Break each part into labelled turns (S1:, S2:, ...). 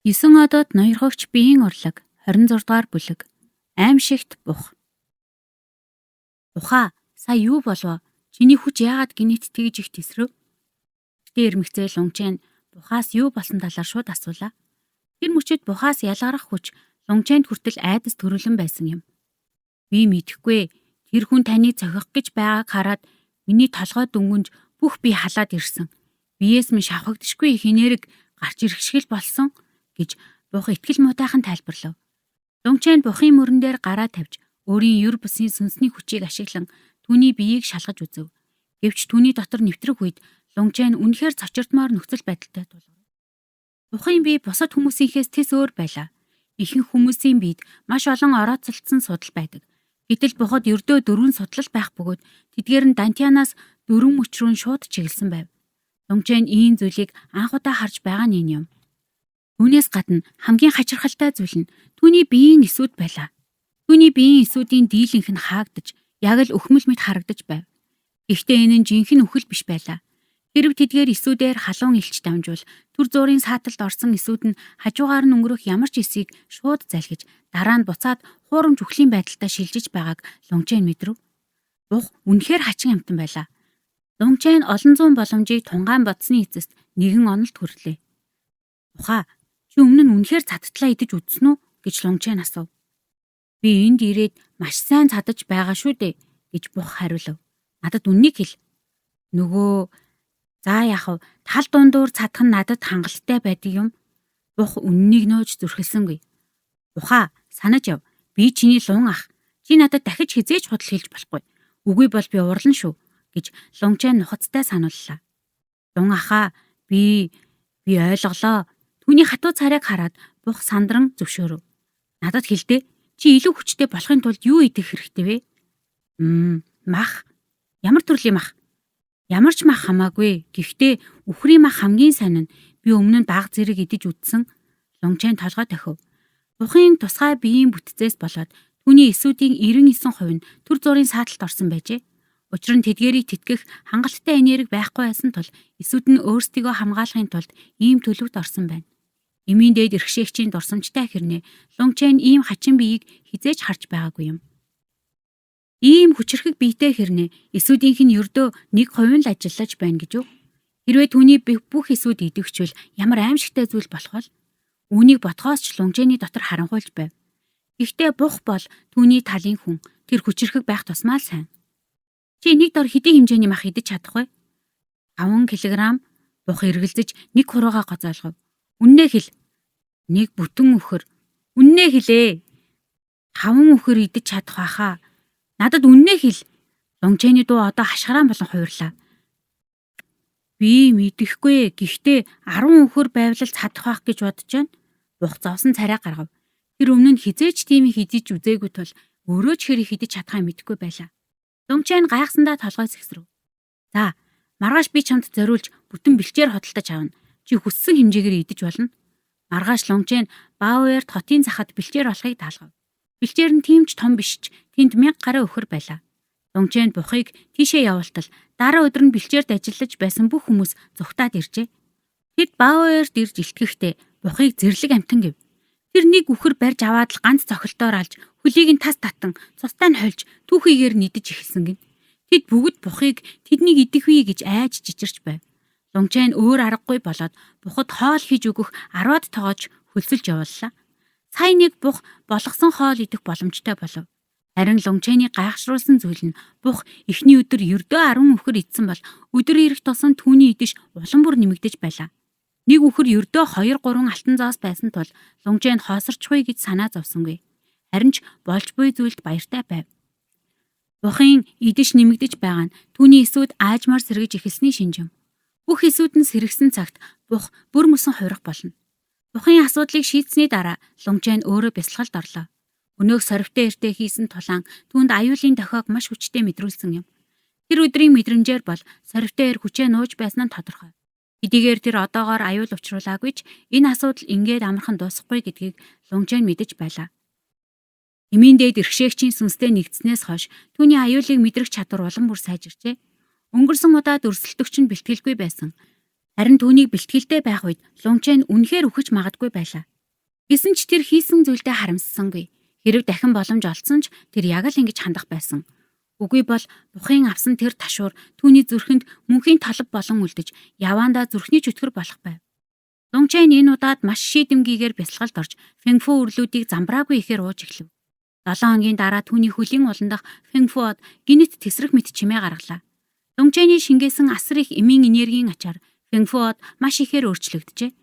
S1: 9 одод ноёрхогч биеийн урлаг 26 дугаар бүлэг. Аимшигт бух. Ухаа, сая юу болов? Чиний хүч яагаад гинэт тэгж их тесрэв? Гэтэ эрмэгцээл Лунгчэн бухаас юу болсон талаар шууд асуулаа. Тэр мөчид бухаас ялгарах хүч Лунгчэнд хүртэл айдас төрөлөн байсан юм. Би мэдэхгүй. Тэр хүн таныг цохих гэж байгааг хараад миний толгой дөнгөнж бүх бие халаад ирсэн. Биеэс минь шавхагдшгүй хинээрэг гарч ирэхшгэл болсон гэж бух итгэл муутайхан тайлбарлав. Лунгчэн бухын мөрөн дээр гараа тавьж өөрийн юр бусын сүнсний хүчийг ашиглан түүний биеийг шалгаж үзв. Гэвч түүний дотор нэвтрэх үед Лунгчэн үнэхээр цочирдмоор нөхцөл байдалтай тулгарв. Бухын бие бусад хүмүүсийнхээс тэс өөр байлаа. Ихэнх хүмүүсийн биед маш олон орооцолдсон судал байдаг. Гэтэл бухад ердөө 4 судлал байх бөгөөд тэдгээр нь Дантианаас 4 мөч рүү шууд чиглэсэн байв. Лунгчэн ийм зүйлийг анх удаа харж байгаа нь юм. Түүнээс гадна хамгийн хачирхалтай зүйл нь түүний биеийн эсүүд байлаа. Түүний биеийн эсүүдийн дийлэнх нь хаагдаж, яг л өхмөл мэт харагдаж байв. Гэхдээ энэ нь жинхэнэ үхэл биш байлаа. Хэрв тэдгээр эсүүдээр халуун илч дамжуул, түр зуурын сааталд орсон эсүүд нь хажуугаар нь өнгөрөх ямар ч эсийг шууд залгиж, дараа нь буцаад хуурамч үхлийн байдалтай шилжиж байгааг Лунгчэн мэдрэв. Бух үнэхээр хачин амтан байлаа. Лунгчэн олон зуун боломжийг тунгаан бодсны эцэст нэгэн онолд хүрлээ. Ухаа, чи өмнө нь үнэхээр цадтлаа идэж үзсэн үү гэж Лунгчэн асуув. Би энд ирээд маш сайн цадаж байгаа шүү дээ гэж бух хариулав. Надад үннийг хэл. Нөгөө за яах вэ? Тал дундуур цадах нь надад хангалттай байдаг юм. Бух үннийг нөөж зүрхэлсэнгүй. Ухаа, санаж яв. Би чиний лун ах. Чи надад дахиж хизээж худал хэлж болохгүй. Үгүй бол би урлан шүү гэж Лунгчэн нухацтай санууллаа. Лун ахаа, би ойлголоо. Түүний хатуу царайг хараад бух сандран зөвшөөрөв. Надад хэлдэ. Чи илүү хүчтэй болохын тулд юу идэх хэрэгтэй вэ? Мах. Ямар төрлийн мах? Ямар ч мах хамаагүй. Гэхдээ үхрийн мах хамгийн сайн нь. Би өмнө нь баг зэрэг идэж үдсэн. Лунгчэн толгой дохив. Бухын тусгай биеийн бүтцээс болоод түүний эсүүдийн 99% нь түр зуурын сааталд орсон байжээ. Учир нь тэдгээрийг тэтгэх хангалттай энерги байхгүй байсан тул эсүүд нь өөрсдийгөө хамгаалахын тулд ийм төлөвт орсон байна. Эмийн дээд эрхшээгчийн дурсамжтай хэрнээ Лунгчэн ийм хачин биеийг хизээж харж байгаагүй юм. Ийм хүчрхэг биетэй хэрнээ эсүүдийнх нь ердөө 1% л ажиллаж байна гэж үү? Хэрвээ түүний бүх эсүүд идэвхжвэл ямар аимшигтай зүйл болох вэ? Үүнийг ботхоос ч Лунгчэний дотор харанхуйлж байв. Гэхдээ бух бол түүний талын хүн. Тэр хүчрхэг байх тусмаа л сайн. Чи нэг дор хэдийн хэмжээний мах идэж чадах вэ? 5 кг. Бух эргэлзэж нэг хуруугаа гоцоолгов. Үннээ хэл. Нэг бүтэн үхэр. Үннээ хэлээ. 5 үхэр идэж чадах байхаа. Надад үннээ хэл. Лунгчэний дуу одоо хашгираан болон хувирлаа. Би мэдэхгүй. Гэхдээ 10 үхэр байвал чадах байх гэж бодож байна. Бух зовсон царай гаргав. Тэр өмнө нь хизээч тийм их идэж үзээгүй тул өөрөө ч хэрэг идэж чадхаа мэдэхгүй байлаа. Лунгчэн гайхсандаа толгой сэгсрэв. За, маргааш би чамд зориулж бүтэн бэлчээр хөдөлтөж авна. Чи хүссэн хэмжээгээр идэж болно. Маргааш Лунгчэн Баоерт хотын захад бэлчээр болохыг даалгав. Бэлчээр нь тийм ч том биш ч тэнд 1000 гаруй өхөр байлаа. Лунгчэн бухыг тийшээ явуултал дараа өдөр нь бэлчээрд ажиллаж байсан бүх хүмүүс зүгтаад иржээ. Тэд Баоерт ирж илтгэхдээ бухыг зэрлэг амтан гэв. Тэр нэг үхэр барьж аваад л ганц цохилтоор алж хөлийг нь тас татан цустай нь хольж түүхийгээр нэгдэж эхэлсэн гин. Тэд бүгд бухыг тэднийг идэх үе гэж айж жижирч байв. Лунгчэн өөр аргагүй болоод бухад хоол хийж өгөх 10-аад тоогооч хөлсөлж явууллаа. Сая нэг бух болгосон хоол идэх боломжтой болов. Харин Лунгчэний гайхшруулсан зүйл нь бух эхний өдөр ердөө 10 үхэр идсэн бол өдөр ирэх тусам түүний идэш улам бүр нэмэгдэж байлаа. Нэг үхэр ердөө 2-3 алтан зоос байсан тул Лунгчэн хоосорчихгүй гэж санаа зовсонгүй. Харин ч болж буй зүйлд баяртай байв. Бухын идэш нэмэгдэж байгаа нь түүний эсүүд аажмаар сэргэж эхэлсний шинж юм. Бүх эсүүд нь сэргсэн цагт бух бүр мөсөн хувирах болно. Бухын асуудлыг шийдсэний дараа Лунгчэн өөрөө бясалгалд орлоо. Өнөөх сорвтой эртээ хийсэн тулаан түүнд аюулын дохиог маш хүчтэй мэдрүүлсэн юм. Тэр өдрийн мэдрэмжээр бол сорвтой эр хүчээ нууж байсан нь тодорхой. Хэдийгээр тэр одоогоор аюул учруулаагүй ч энэ асуудал ингээд амархан дуусахгүй гэдгийг Лунгчэн мэдэж байлаа. Эмийн дээд эрхшээгчийн сүнстэй нэгдснээс хойш түүний аюулыг мэдрэх чадвар улам бүр сайжирчээ. Өнгөрсөн удаад өрсөлдөгч нь бэлтгэлгүй байсан. Харин түүнийг бэлтгэлтэй байх үед Лунгчэн үнэхээр үхэж магадгүй байлаа. Гэсэн ч тэр хийсэн зүйлдээ харамссангүй. Хэрэг дахин боломж олдсон ч тэр яг л ингэж хандах байсан. Үгүй бол бухын авсан тэр ташуур түүний зүрхэнд мөнхийн талб болон үлдэж яваандаа зүрхний чөтгөр болох байв. Лонгчайн энэ удаад маш шийдэмгийгээр бясалгалд орж Фэнгфу үрлүүдийг замбраагүй ихээр ууж эхлэв. 7 хоногийн дараа түүний хөлийн уландах Фэнгфуод гинэт тесрэх мэт чимээ гаргалаа. Лонгчайны шингээсэн асар их эмийн энергийн ачаар Фэнгфуод маш ихээр өөрчлөгдөжээ.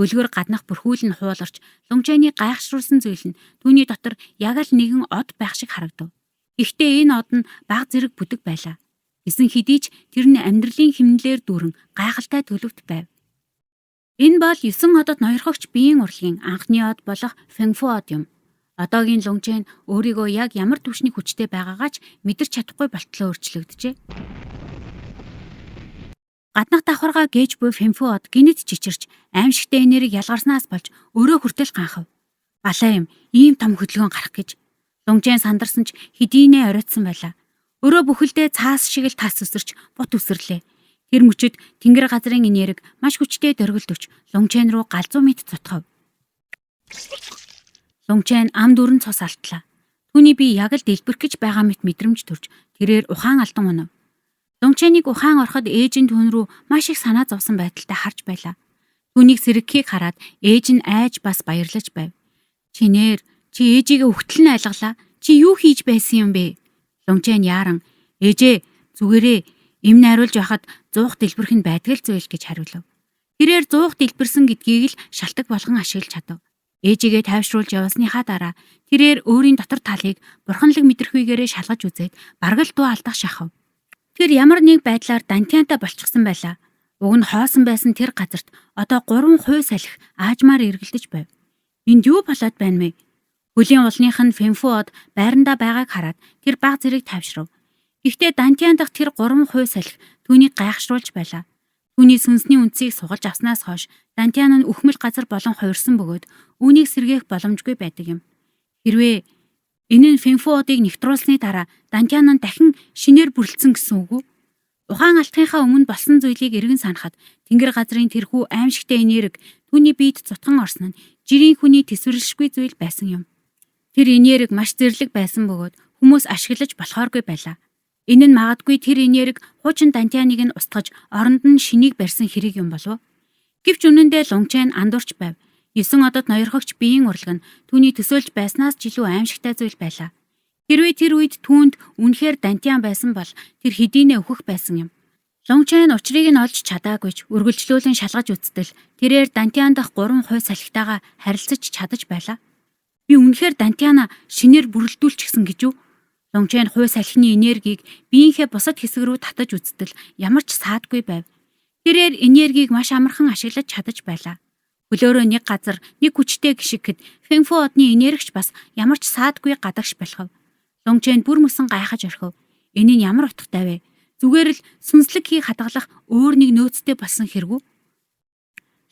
S1: Хөлгөр гаднах бүрхүүл нь хууларч Лонгчайны гайхшруулсан зүйл нь түүний дотор яг л нэгэн од байх шиг харагдав. Гэхдээ энэ од нь баг зэрэг бүдэг байлаа. Гэсэн хэдий ч тэр нь амьдралын хэмнэлээр дүүрэн гайхалтай төлөвт байв. Энэ бол 9 одод ноёрхогч биеийн урлагийн анхны од болох Фэнгфу од юм. Одоогийн Лонгчайн өөрийгөө яг ямар түвшний хүчтэй байгаагаа ч мэдэрч чадахгүй болтлоо өөрчлөгдөжээ. Гаднах давхаргаа гээж буй Фэнгфу од гинэт чичирч аимшигтай энерги ялгарснаас болж өөрөө хүртэл ганхав. Балаа юм, ийм том хөдөлгөөн гарах гэж. Лонгчайн сандарсан ч хэдийнэ оройтсан байлаа. Өрөө бүхэлдээ цаас шиг л тас өсөрч бут үсэрлээ. Тэр мөчөд тэнгэр газрын энерги маш хүчтэй дөргөлдөж Лонгчайн руу галзуу мэт цутгав. Лонгчайн ам дүрэн цус алтлаа. Түүний бие яг л дэлбэрэх гэж байгаа мэт мэдрэмж төрж тэрээр ухаан алдан унав. Лонгчайныг ухаан ороход ээж нь түүн рүү маш их санаа зовсон байдалтай харж байлаа. Түүнийг сэргэхийг хараад ээж нь айж бас баярлаж байв. Чинээр чи ээжигээ өгтөл нь айлгалаа. Чи юу хийж байсан юм бэ? Лонгчайн яаран ээжээ зүгээрээ им найруулж байхад зуух дэлбэрх нь байдаг л зүйл гэж хариулав. Тэрээр зуух дэлбэрсэн гэдгийг л шалтак болгон ашиглаж чадав. Ээжигээ тайвшруулж явсныхаа дараа тэрээр өөрийн дотор талыг бурханлаг мэдрэхүйгээрээ шалгаж үзээд бараг л дуу алдах шахав. Тэр ямар нэг байдлаар Дантиантай болчихсон байлаа. Уг нь хоосон байсан тэр газарт одоо 3 хувь салхи аажмаар эргэлдэж байв. Энд юу болоод байна вэ? Хөлийн улных нь Фэнгфу од байрандаа байгааг хараад тэр баг зэрэг тайвшрав. Гэхдээ Дантиан дахь тэр 3 хувь салхи түүнийг гайхшруулж байлаа. Түүний сүнсний үндсийг сугалж авснаас хойш Дантиан нь өхмөл газар болон хувирсан бөгөөд үүнийг сэргээх боломжгүй байдаг юм. Хэрвээ энэ нь Фэнгфу одыг нэвтрүүлсны дараа Дантиан нь дахин шинээр бүрлдсэн гэсэн үг үү? Ухаан алтхынхаа өмнө болсон зүйлийг эргэн санахад тэнгэр газрын тэрхүү аимшигтай энерги түүний биед цутган орсон нь жирийн хүний төсвөрлөшгүй зүйл байсан юм. Тэр энерги маш зэрлэг байсан бөгөөд хүмүүс ашиглаж болохооргүй байлаа. Энэ нь магадгүй тэр энерги хуучин Дантианыг нь устгаж оронд нь шинийг барьсан хэрэг юм болов. Гэвч үнэндээ Лонгчайн андуурч байв. 9 одод ноёрхогч биеийн урлаг нь түүний төсөөлж байснаас ч илүү аимшигтай зүйл байлаа. Хэрвээ тэр үед түүнд үнэхээр Дантиан байсан бол тэр хэдийнэ өхөх байсан юм. Лонгчайн учрыг нь олж чадаагүйч үргэлжлүүлэн шалгаж үзтэл тэрээр Дантиан дахь 3 хувь салхитайгаа харилцаж чадаж байлаа. Би үнэхээр Дантиана шинээр бүрэлдүүлчихсэн гэж үү? Лонгчайн хувь салхины энергийг биеийнхээ бусад хэсэг рүү татаж үзтэл ямар ч саадгүй байв. Тэрээр энергийг маш амархан ашиглаж чадаж байлаа. Хөлөөрөө нэг газар нэг хүчтэй гიშгэхэд Фэнгфу одны энергич бас ямар ч саадгүй гадагш болохов. Лонгчайн бүр мөсөн гайхаж орхив. Энэ нь ямар утгатай вэ? Зүгээр л сүнслэг хийг хадгалах өөр нэг нөөцтэй болсон хэрэг үү?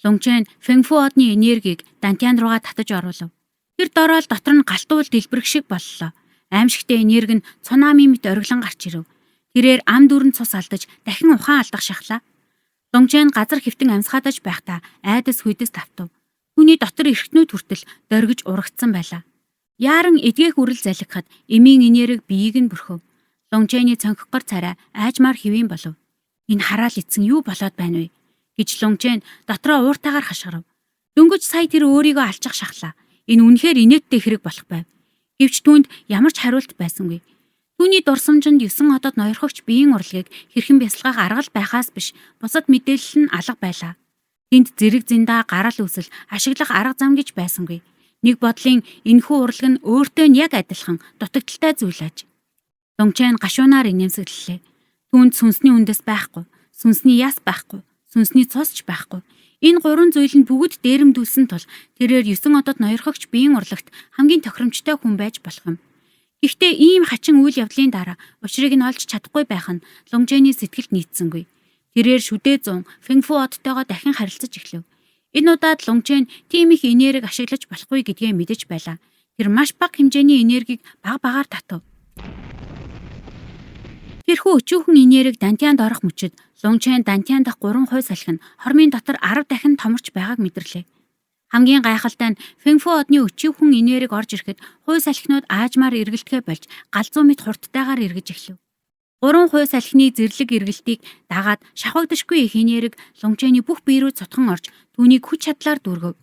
S1: Лонгчайн Фэнгфу одны энергийг Дантиан руугаа татаж оруулав. Тэр дороо л дотор нь галтуул дэлбэрэх шиг боллоо. Аимшигтай энерги нь цунами мэт ориглон гарч ирэв. Тэрээр ам дүрэн цус алдаж дахин ухаан алдах шахлаа. Лонгчайн газар хэвтэн амсгаадаж байхдаа айдас хүйдэс тавтав. Түүний дотор эрхтнүүд хүртэл дөргиж урагдсан байлаа. Яаран эдгээх үрэл залгихад эмийн энерги биеийг нь бүрхөв. Лонгчайны цонхгор царай айжмаар хэвэн болов. Энэ хараал эцэн юу болоод байна вэ гэж Лонгчайн дотроо ууртаагаар хашгирав. Дөнгөж сая тэр өөрийгөө алчих шахлаа. Энэ үнэхээр инээдтэй хэрэг болох байв. Гэвч түүнд ямар ч хариулт байсангүй. Түүний дурсамжинд 9 одод ноёрхогч биеийн урлагийг хэрхэн бясалгах арга байхаас биш бусад мэдээлэл нь алга байлаа. Тэнд зэрэг зэндаа гарал үүсэл ашиглах арга зам гэж байсангүй. Нэг бодлын энэхүү урлаг нь өөртөө нь яг адилхан дутагдaltaй зүйл аж. Лонгчайн гашуунаар инээмсэглэлээ. Түүнд сүнсний үндэс байхгүй, сүнсний яс байхгүй, сүнсний цусч байхгүй. Энэ 3 зүйл нь бүгд дээрэмдүүлсэн тул тэрээр 9 одод ноёрхогч биеийн урлагт хамгийн тохиромжтой хүн байж болох юм. Гэхдээ ийм хачин үйл явдлын дараа учрыг нь олж чадахгүй байх нь Лонгчайны сэтгэлд нийцсэнгүй. Тэрээр шүдээ 100 Фэнгфу одтойгоо дахин харилцаж эхлэв. Энэ удаад Лонгчайн тийм их энерги ашиглаж болохгүй гэдгээ мэдэж байлаа. Тэр маш бага хэмжээний энергийг багаар татав. Тэрхүү өчүүхэн энерги Дантианд орох мөчид Лонгчайн Дантиан дахь 3 хувь салхи нь хормын дотор 10 дахин томорч байгааг мэдэрлээ. Хамгийн гайхалтай нь Фэнфу одны өчигхэн энерги орж ирэхэд хуй салхинууд аажмаар эргэлдэхэ болж галзуу мэт хурдтайгаар эргэж эхлэв. 3 хуй салхины зэрлэг эргэлтийг дагаад шавхагдашгүй их энерги Лунгчэний бүх бие рүү цутхан орж түүнийг хүч чадлаар дүүргэв.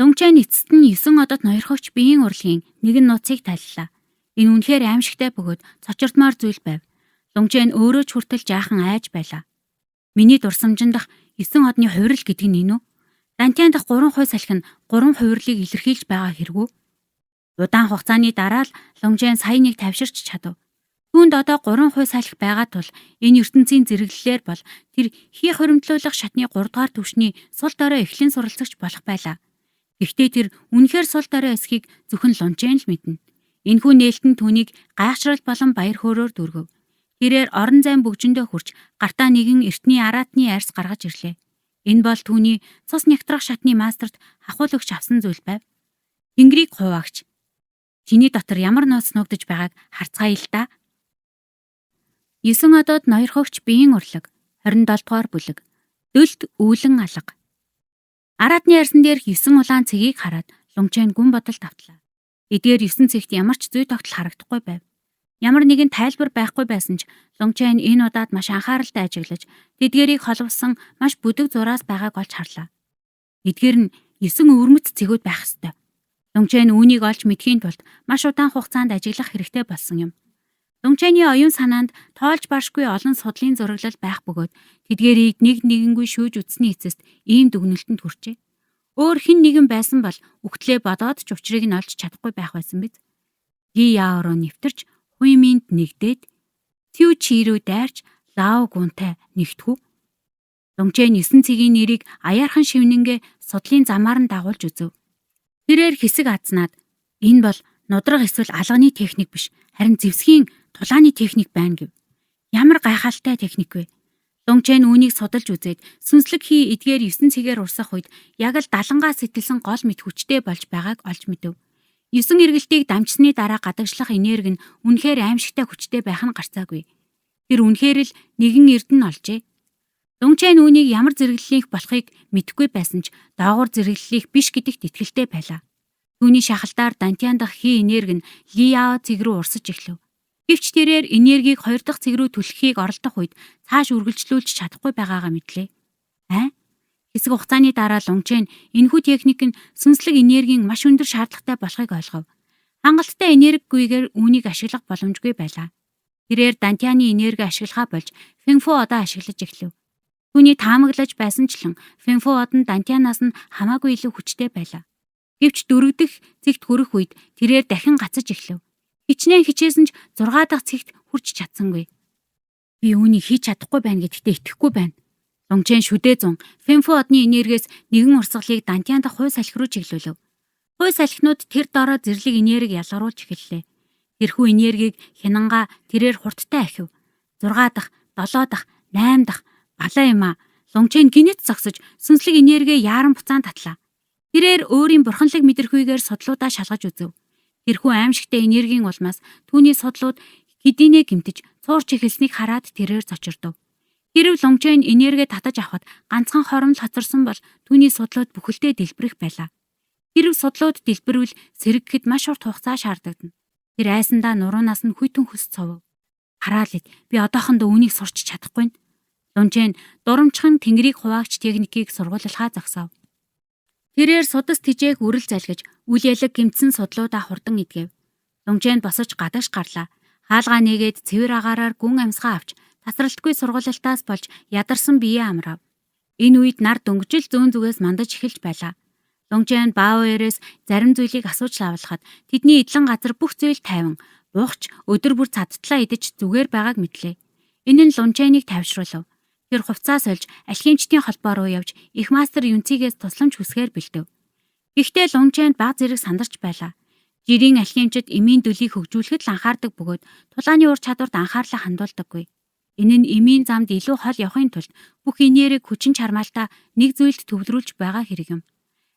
S1: Лунгчэн эцэст нь 9 одод ноёрхогч биеийн урлагийн нэгэн нууцыг тайллаа. Энэ үнэхээр аимшигтай бөгөөд цочирдмаар зүйл байв. Лунгчэн өөрөө ч хүртэл жаахан айж байлаа. Миний дурсамжин дах 9 одны хувирал гэдэг нь энэ үү? Дантиан дах 3 хуй салхи нь 3 хувирлыг илэрхийлж байгаа хэрэггүй. Удаан хугацааны дараа л Лунгчэн саяныг тавьширч чадав. Түүнд одоо 3 хуй салхи байгаа тул энэ ертөнцийн зэрэглэлээр бол тэр хий хуримтлуулах шатны 3 дугаар түвшний сул дорой эхлэн суралцагч болох байлаа. Гэхдээ тэр үнэхээр сул дорой эсхийг зөвхөн Лунгчэн л мэднэ. Энэхүү нээлтэн түүнийг гайхшрал болон баяр хөөрөөр дүүргэв. Тэрээр орон зайн бөгжөндөө хурч гартаа нэгэн эртний араатны арьс гаргаж ирлээ. Энэ бол түүний цус нягтрах шатны мастерт хахуулагч авсан зүйл байв. Тэнгэрийг хуваагч. Чиний дотор ямар нууц нуугдаж байгааг харцгаая л да. 9 одод ноёрхогч биеийн урлаг 27 дугаар бүлэг. Дөлт үүлэн алга. Араатны арьсан дээрх 9 улаан цэгийг хараад Лунгчэн гүн бодолд автлаа. Эдгээр 9 цэгт ямар ч зүй тогтол харагдахгүй байв. Ямар нэгэн тайлбар байхгүй байсан ч Лунгчэн энэ удаад маш анхааралтай ажиглаж тэдгээрийг холбосон маш бүдэг зураас байгааг олж харлаа. Эдгээр нь 9 өвөрмөц цэгүүд байх ёстой. Лунгчэн үүнийг олж мэдхийн тулд маш удаан хугацаанд ажиглах хэрэгтэй болсон юм. Лунгчэний оюун санаанд тоолж баршгүй олон судлалын зураглал байх бөгөөд тэдгээрийг нэг нэгэнгүй шүүж үзсний эцэст ийм дүгнэлтэнд хүрчээ. Өөр хэн нэгэн байсан бол үхтлээ бодоод ч учрыг нь олж чадахгүй байх байсан биз. Ги яа руу нэвтэрч Хуйминд нэгдээд Түү чи рүү дайрч Лао гунтай нэгтгэв. Лунгчэн 9 цэгийн нэрийг аяархан шивнэнгээ судлалын замаар нь дагуулж үзв. Тэрээр хэсэг азнаад энэ бол нудраг эсвэл алганы техник биш, харин зэвсгийн тулааны техник байна гэв. Ямар гайхалтай техник вэ? Лунгчэн үүнийг судалж үзээд сүнслэг хий эдгээр 9 цэгээр урсах үед яг л далангаас сэтэлсэн гол мэт хүчтэй болж байгааг олж мэдэв. 9 эргэлтийг дамжсны дараа гадагшлах энерги нь үнэхээр аимшигтай хүчтэй байх нь гарцаагүй. Тэр үнэхээр л нэгэн эрдэнэ олжээ. Лунгчэн үүнийг ямар зэрэглэлийнх болохыг мэдэхгүй байсан ч доогуур зэрэглэлийнх биш гэдэгт итгэлтэй байлаа. Түүний шахалтаар Дантиан дах хий энерги нь Лияо цэг рүү урсаж эхлэв. Гэвч тэрээр энергийг 2 дахь цэг рүү түлхэхийг оролдох үед цааш үргэлжлүүлж чадахгүй байгаагаа мэдлээ. Хэсэг хугацааны дараа Лунгчэн энэхүү техник нь сүнслэг энергийн маш өндөр шаардлагатай болохыг ойлгов. Хангалттай энергигүйгээр үүнийг ашиглах боломжгүй байлаа. Тэрээр Дантианы энерги ашиглахаа болж Фэнфу одоо ашиглаж эхлэв. Түүний таамаглаж байсанчлан Фэнфу од нь Дантианаас нь хамаагүй илүү хүчтэй байлаа. Гэвч дөрөвдөх цэгт хүрэх үед тэрээр дахин гацаж эхлэв. Хичнээн хичээсэн ч 6 дахь цэгт хүрч чадсангүй. Би үүнийг хийж чадахгүй байна гэдэгтээ итгэхгүй байна. Лунгчэн шүдээ зун Фэнфу одны энергиэс нэгэн урсгалыг Дантиан дах хуй салхи руу чиглүүлв. Хуй салхинууд тэр дороо зэрлэг энерги ялгаруулж эхэллээ. Тэрхүү энергийг хянангаа тэрээр хурдтай ахив. 6 дахь, 7 дахь, 8 дахь балаа юм а. Лунгчэн гинэт зогсож сүнслэг энергээ яаран буцаан татлаа. Тэрээр өөрийн бурханлаг мэдрэхүйгээр судлуудаа шалгаж үзв. Тэрхүү аимшигтай энергийн улмаас түүний судлууд хэдийнэ гэмтэж цуурч эхэлснийг хараад тэрээр цочирдов. Хэрв Лунгчэн энергээ татаж авахд ганцхан хоромл хоцорсон бол түүний судлууд бүхэлдээ дэлбэрэх байлаа. Хэрв судлууд дэлбэрвэл сэргэхэд маш урт хугацаа шаардагдана. Тэр айсандаа нуруунаас нь хүйтэн хөс цовв. Хараалт би одоохондоо үүнийг сурч чадахгүй нь. Лунгчэн дурамчхан тэнгэрийг хуваагч техникийг сургуулилахаа зогсов. Тэрээр судас тижээх үрэл залгиж үл ялэг гэмтсэн судлуудаа хурдан идгэв. Лунгчэн босож гадагш гарлаа. Хаалгаа нээгээд цэвэр агаараар гүн амьсгаа авч тасралтгүй сургуулилтаас болж ядарсан биеэ амрав. Энэ үед нар дөнгөжил зүүн зүгээс мандаж эхэлж байлаа. Лунгчэн Баоэрээс зарим зүйлийг асууж лавлахад тэдний эдлэн газар бүх зүйл тайван, буухч өдөр бүр цадтлаа идэж зүгээр байгааг мэдлээ. Энэ нь Лунгчэнийг тавьшруулв. Тэр хувцас олж алхимчдын холбоо руу явж их мастер Юнцигээс тусламж хүсгээр бэлдэв. Гэхдээ Лунгчэнд баг зэрэг сандарч байлаа. Жирийн алхимчид эмийн дөлийг хөгжүүлэхэд л анхаардаг бөгөөд тулааны ур чадварт анхаарлаа хандуулдаггүй. Энэ нь эмийн замд илүү хол явахын тулд бүх энерги хүчин чармаалтаа нэг зүйлд төвлөрүүлж байгаа хэрэг юм.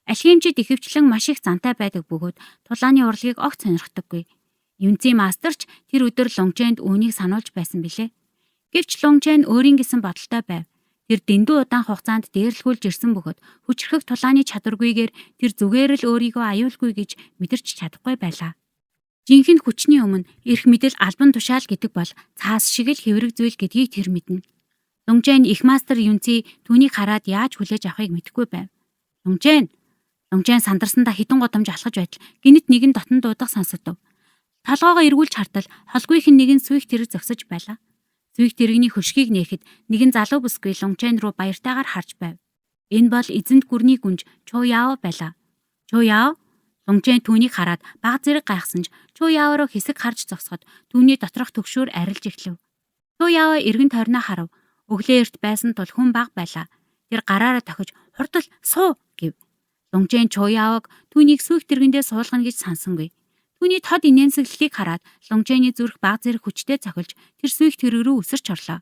S1: Алхимчид ихэвчлэн маш их зантай байдаг бөгөөд тулааны урлагийг огт сонирхдаггүй. Юнци мастерч тэр өдөр Лунгчэнд үүнийг сануулж байсан билээ. Гэвч Лунгчэн өөрийн гэсэн бодолтой байв. Тэр дэндүү удаан хугацаанд дээрлэхүүлж ирсэн бөгөөд хүчрхэг тулааны чадваргүйгээр тэр зүгээр л өөрийгөө аюулгүй гэж мэдэрч чадахгүй байлаа. Жинхэнэ хүчний өмнө эрх мэдэл албан тушаал гэдэг бол цаас шиг л хэврэг зүйл гэдгийг тэр мэднэ. Лунгжэн их мастер Юнци түүнийг хараад яаж хүлээж авахыг мэдэхгүй байв. Лунгжэн сандарсандаа хитэн годомж алхаж байтал гинэт нэгэн дотн дуудах сонсогдов. Толгоогоо эргүүлж хартал холгүйх нь нэгэн сүйх тэрэг зогсож байлаа. Сүйх тэрэгний хөшгийг нээхэд нэгэн залуу бүсгүй Лунгжэн руу баяртайгаар харж байв. Энэ бол эзэнт гүрний гүнж Чо Яо байлаа. Чо Яо? Лунгжэн түүнийг хараад баг зэрэг гайхсан ч Чо Яо руу хэсэг харж зогсоход түүний доторх төгшөөр арилж эхлэв. Чо Яо эргэн тойрноо харав. Өглөө эрт байсан тул хүн баг байлаа. Тэр гараараа тохиж хурдл суу гэв. Лунгжэн Чо Яог түүнийг сүйх тэргэндээ суулгана гэж сансангүй. Түүний тод инээмсэглэлийг хараад Лунгжэний зүрх баг зэрэг хүчтэй цохилж тэр сүйх тэрэг рүү өсөрч орлоо.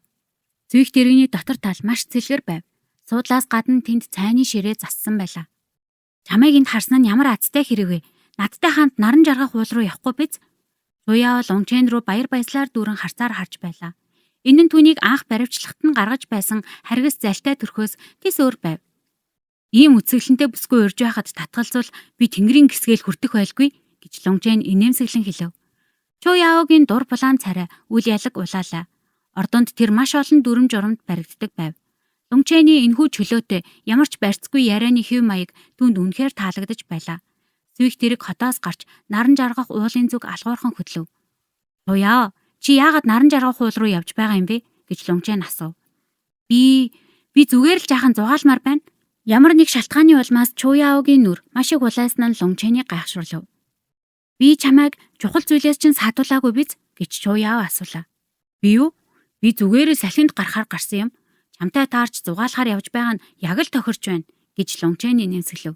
S1: Сүйх тэрэгний дотор тал маш цэлгэр байв. Суудлаас гадна тэнд цайны ширээ зассан байлаа. Чамайг энд харсан нь ямар азтай хэрэг вэ? Надтай хамт наран жаргах уул руу явахгүй биз? Чо Яо Лунгжэн руу баяр баясгалаар дүүрэн харцаар харж байлаа. Энэ нь түүнийг анх баривчлахад нь гаргаж байсан харгас залтай төрхөөс тис өөр байв. Ийм үцэглэнтэй бүсгүй урьж байхад татгалзуул би тэнгэрийн гисгээл хүртэх байлгүй гэж Лунгжэн инээмсэглэн хэлв. Чо Яогийн дур булаан царай үл ялаг улаалаа. Ордонд тэр маш олон дүрм журамд баригддаг байв. Лунгжэний энэхүү чөлөөтэй ямар ч барьцгүй ярианы хэв маяг түүнд үнэхээр таалагдж байлаа. Сүйх тэрэг хотоос гарч наран жаргах уулын зүг алгуурхан хөдлөв. Чо Яо, чи яагаад наран жаргах уул руу явж байгаа юм бэ гэж Лунгжэн асуув. Би зүгээр л жаахан зугаалмаар байна. Ямар нэг шалтгааны улмаас Чо Яогийн нүр маш их улайсан нь Лунгжэнийг гайхшруулв. Би чамайг чухал зүйлээс чинь саатуулаагүй биз гэж Чо Яо асуулаа. Би юу? Би зүгээрээ салхинд гарахаар гарсан юм. Чамтай таарч зугаалахаар явж байгаа нь яг л тохирч байна гэж Лунгжэн нэмсэглэв.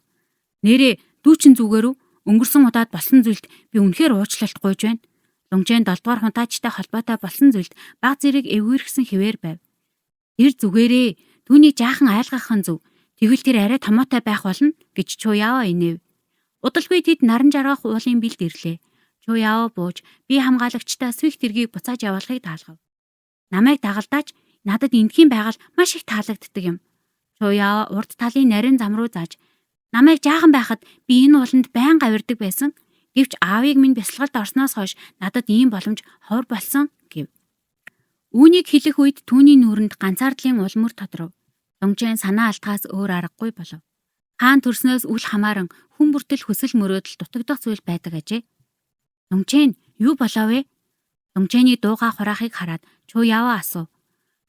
S1: Нэрээ дүү чин зүгээр үү? Өнгөрсөн удаад болсон зүйлд би үнэхээр уучлалт гуйж байна. Лунгжэн 7 дугаар хунтаачтай холбоотой болсон зүйлд баг зэрэг эвгүйрхсэн хэвээр байв. Тэр зүгээрээ түүнийг жаахан айлгахын зөв. Тэгвэл тэр арай томоотой байх болно гэж Чо Яо инэв. Удалгүй тэд наран жаргах уулын бэлд ирлээ. Чо Яо бууж би хамгаалагчтай сүйх тэргийг буцааж явуулахыг даалгав. Намайг дагалдаач, надад эндхийн байгаль маш их таалагддаг юм. Чо Яо урд талын нарийн зам руу зааж намайг жаахан байхад би энэ ууланд байнга авирдаг байсан. Гэвч аавыг минь бясалгалд орсноос хойш надад ийм боломж ховор болсон гэв. Үүнийг хэлэх үед түүний нүүрэнд ганцаардлын улмөр тодров. Лунгжэн санаа алдахаас өөр аргагүй болов. Хаан төрснөөс үл хамааран хүн бүртэл хүсэл мөрөөдөл дутагдах зүйл байдаг ажээ. Лунгжэн юу болов вэ? Лунгжэний дуугаа хураахыг хараад Чо Яо асуув.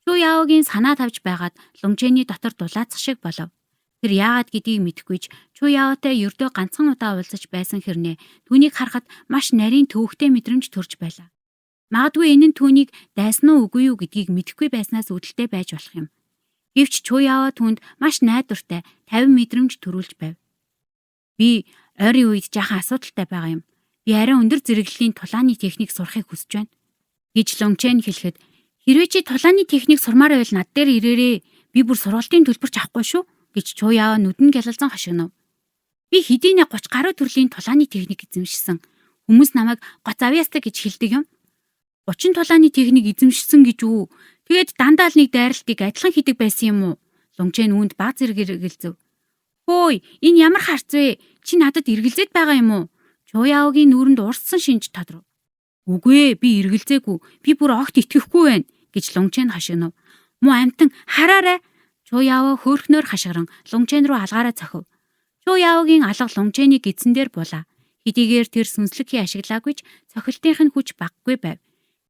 S1: Чо Яогийн санаа тавьж байгаад Лунгжэний дотор дулаацах шиг болов. Тэр яагаад гэдгийг мэдэхгүй ч Чо Яотой ердөө ганцхан удаа уулзаж байсан хэрнээ түүнийг харахад маш нарийн төвөгтэй мэдрэмж төрж байлаа. Магадгүй энэ нь түүнийг дайсан уу үгүй юу гэдгийг мэдэхгүй байснаас үүдэлтэй байж болох юм. Гэвч Чо Яо түүнд маш найдвартай 50 мэдрэмж төрүүлж байв. Би ойрын үед жаахан асуудалтай байгаа юм. Би арай өндөр зэрэглэлийн тулааны техник сурахыг хүсэж байна гэж Лунгжэн хэлэхэд хэрвээ чи тулааны техник сурмаар байвал над дээр ирээрээ. Би бүр сургалтын төлбөрч авахгүй шүү гэж Чо Яо нүдэн гялалзан хошигнов. Би хэдийнэ 30 гаруй төрлийн тулааны техник эзэмшсэн. Хүмүүс намайг гоц авьяастай гэж хэлдэг юм. 30 тулааны техник эзэмшсэн гэж үү? Тэгээд дандаа л нэг дайралтыг адилхан хийдэг байсан юм уу? Лунгжэн үүнд баг зэрэг эргэлзэв. Хөөе, энэ ямар харц вэ? Чи надад эргэлзээд байгаа юм уу? Чо Яогийн нүүрэнд урссан шинж тодров. Үгүй ээ, би эргэлзээгүй. Би бүр огт итгэхгүй байна гэж Лунгжэн хошигнов. Муу амтан хараарай. Чо Яо хөөрхнөөр хашгиран Лунгжэн руу алгаараа цохив. Чо Яогийн алга Лунгжэний гидсэн дээр булаа. Хэдийгээр тэр сүнслэгийн ашиглаагүй ч цохилтынх нь хүч баггүй байв.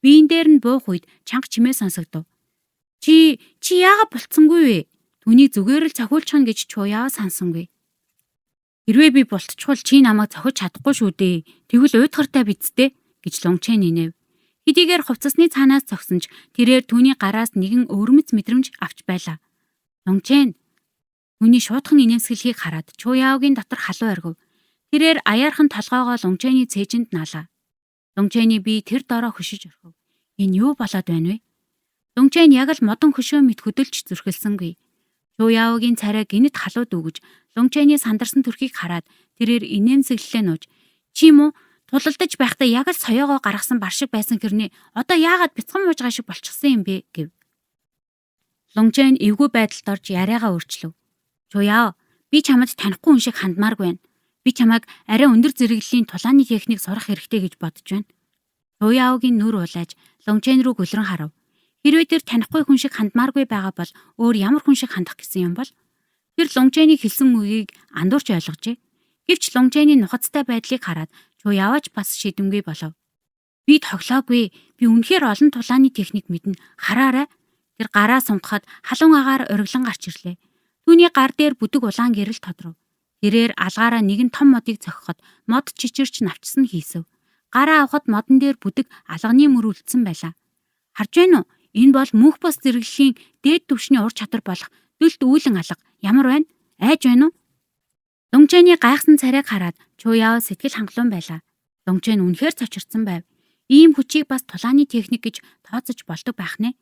S1: Биен дээр нь буух үед чанга чимээ сонсогдов. Чи яагаад булцсангүй вэ? Түүнийг зүгээр л цохиулчихна гэж Чо Яо сансангүй. Хэрвээ би бултчихвол чи намайг цохиж чадахгүй шүү дээ. Тэгвэл уйдгартай бидтэй гэж Лунгжэн инэв. Хэдийгээр хувцасны цаанаас цогсон ч тэрээр түүний гараас нэгэн өвөрмөц мэдрэмж авч байлаа. Лунгжэн түүний шуудхан инээмсэглэхийг хараад Чо Яогийн дотор халуун оргив. Тэрээр аяархан толгоогоо Лунгжэний цээжинд наалаа. Лунгжэний бие тэр дороо хөшиж орхив. Энэ юу болоод байна вэ? Лунгжэн яг л модон хөшөө мэт хөдөлж зүрхэлсэнгүй. Чо Яогийн царай гинэт халуу дүүгэж Лунгжэний сандарсан төрхийг хараад тэрээр инээмсэглэлээ нууж чи юм уу тулалдаж байхдаа яг л соёогоо гаргасан бар шиг байсан хэрнээ одоо яагаад бяцхан муужгаа шиг болчихсон юм бэ гэв. Лонгжэн эвгүй байдалд орж яриагаа өөрчлөв. "Чуяа, би чамд танихгүй хүн шиг хандмааргүй байна. Би чамайг арай өндөр зэрэглэлийн тулааны техник сурах хэрэгтэй гэж бодож байна." Чуяагийн нүр улайж Лонгжэн рүү гөлрөн харав. Хэрвээ тэр танихгүй хүн шиг хандмааргүй байгаа бол өөр ямар хүн шиг хандах гэсэн юм бол? Тэр Лонгжэний хэлсэн үгийг андуурч ойлгожээ. Гэвч Лонгжэний нухацтай байдлыг хараад Чуяавч бас шийдэмгүй болов. "Би тоглоогүй. Би үнэхээр олон тулааны техник мэднэ. Хараарай." Тэр гараа сунгахад халуун агаар ориглон гарч ирлээ. Түүний гар дээр бүдэг улаан гэрэл тодров. Тэрээр алгаараа нэгэн том модыг цохиход мод чичирч навчсан хийсэв. Гараа авахад модон дээр бүдэг алганы мөр үлдсэн байлаа. "Харж байна уу? Энэ бол мөнх бос зэрэглэлийн дээд түвшний ур чадвар болох дүлт үүлэн алга. Ямар байна? Айж байна уу?" Лонгжэний гайхсан царайг хараад Чуяа сэтгэл хангалуун байлаа. Лонгжэн үнэхээр цочирдсан байв. Ийм хүчийг бас тулааны техник гэж тооцож болдог байх нэ.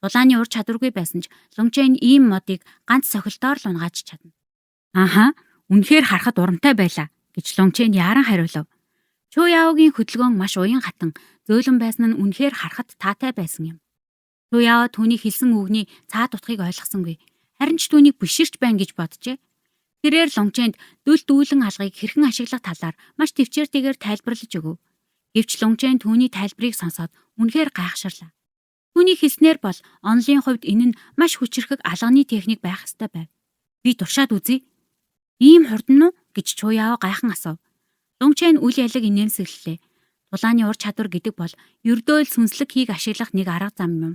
S1: Тулааны ур чадваргүй байсан ч Лонгжэн ийм модыг ганц сохилтоор л унгааж чадна. "Ааха, үнэхээр харахад урамтай байлаа" гэж Лонгжэн яран хариулав. Чуяагийн хөдөлгөөн маш уян хатан, зөөлөн байсан нь үнэхээр харахад таатай байсан юм. Чуяа түүний хэлсэн үгний цаад утгыг ойлгосонгүй. Харин ч түүнийг биширч байна гэж боджээ. Тэрээр Лонгжэнд дүлт үүлэн алгыг хэрхэн ашиглах талаар маш төвчээртэйгээр тайлбарлаж өгөв. Гэвч Лонгжэн түүний тайлбарыг сонсоод үнэхээр гайхширлаа. Түүний хэлснээр бол онлын хувьд энэ нь маш хүчирхэг алганы техник байх ёстой байв. "Би туршаад үзье." "Ийм хурдан уу?" гэж Чуяа гайхан асуув. Лонгжэн үл ялэг инээмсэглэлээ. Тулааны ур чадвар гэдэг бол ердөө л сүнслэг хийг ашиглах нэг арга зам юм.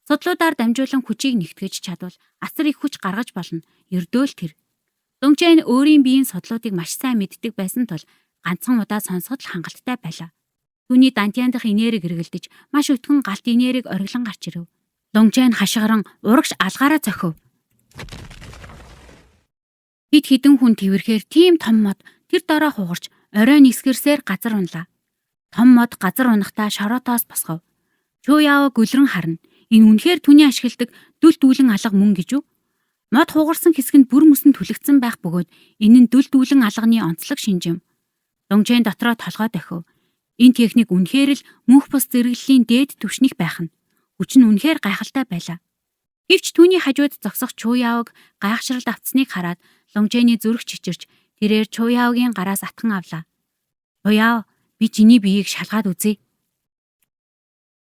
S1: Судлуудаар дамжуулан хүчийг нэгтгэж чадвал асар их хүч гаргаж болно. Ердөө л тэр. Лонгжэн өөрийн биеийн судлуудыг маш сайн мэддэг байсан тул ганцхан удаа сонсоход л хангалттай байлаа. Түүний дантян дахь инээрийг эргэлдэж маш өтгөн галт инээрийг ориглон гарч ирэв. Лонгжэн хашгиран урагш алгаараа зохив. Хэд хідэн хүн тэрхээр тийм том мод тэр дороо хугарч орой нисгэрсээр газар унлаа. Том мод газар унахдаа шороотоос босгов. Чуяа гөлрөн харна. Энэ үнэхээр түүний ашигладаг дүлт үүлэн алга мөн гэж үү? Мод хугарсан хэсэг нь бүр мөсөн түлэгдсэн байх бөгөөд энэ нь дүлт үүлэн алганы онцлог шинж юм. Лонгжэн дотроо толгой дохив. Энэ техник үнэхээр л мөнх бус зэрэглэлийн дээд түвшних байх нь. Хүч нь үнэхээр гайхалтай байлаа. Гэвч түүний хажууд зогсох Чуяаг гайхшралд автсныг хараад Лонгжэний зүрх чичирч тэрээр Чуяагийн гараас атхан авлаа. "Чуяа, би чиний биеийг шалгаад үзье"